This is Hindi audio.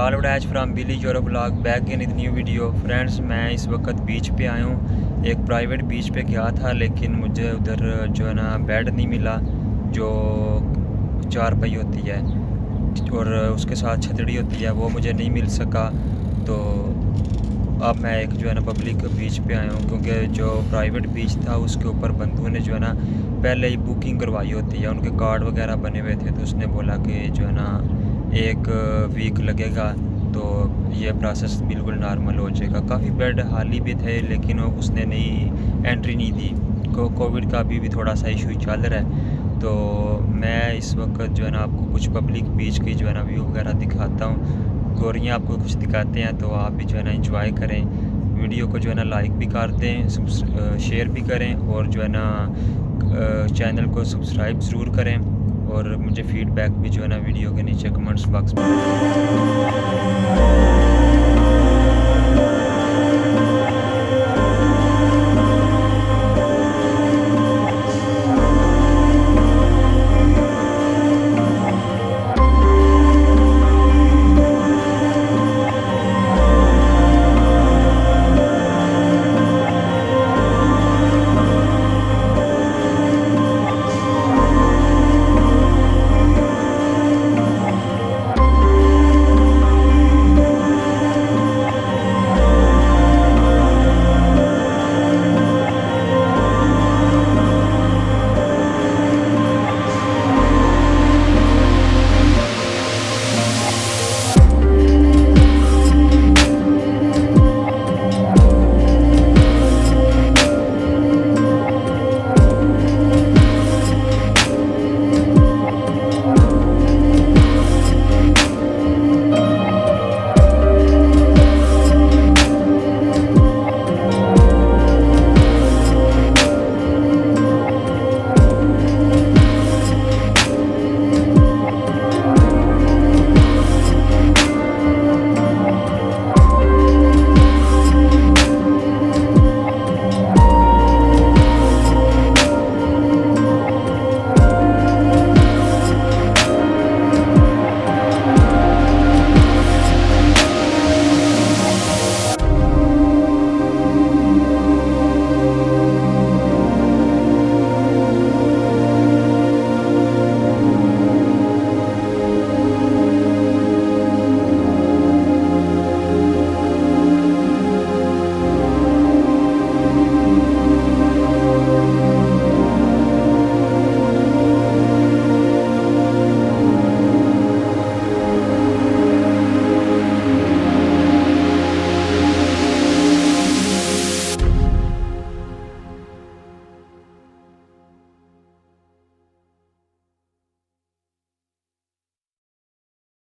ऑल एज फ्राम विलेज और vlog back in new video. Friends, मैं इस वक्त बीच पे आया हूँ। एक प्राइवेट बीच पे गया था, लेकिन मुझे उधर जो है ना बेड नहीं मिला जो चारपाई होती है और उसके साथ छतड़ी होती है, वो मुझे नहीं मिल सका। तो अब मैं एक जो है ना पब्लिक बीच पे आया हूँ, क्योंकि जो प्राइवेट बीच था उसके ऊपर बंधुओं ने जो है ना पहले ही बुकिंग करवाई होती है, उनके कार्ड वगैरह बने हुए थे। तो उसने बोला कि जो है ना 1 वीक लगेगा, तो ये प्रोसेस बिल्कुल नॉर्मल हो जाएगा। काफ़ी बेड खाली भी थे, लेकिन उसने नहीं एंट्री नहीं दी। कोविड का अभी भी थोड़ा सा इशू चल रहा है। तो मैं इस वक्त जो है ना आपको कुछ पब्लिक बीच की जो है ना व्यू वगैरह दिखाता हूँ। गोरियाँ आपको कुछ दिखाते हैं, तो आप भी जो है ना एंजॉय करें। वीडियो को जो है ना लाइक भी कर दें, शेयर भी करें, और जो है ना चैनल को सब्सक्राइब ज़रूर करें। और मुझे फीडबैक भी जो है ना वीडियो के नीचे कमेंट्स बॉक्स में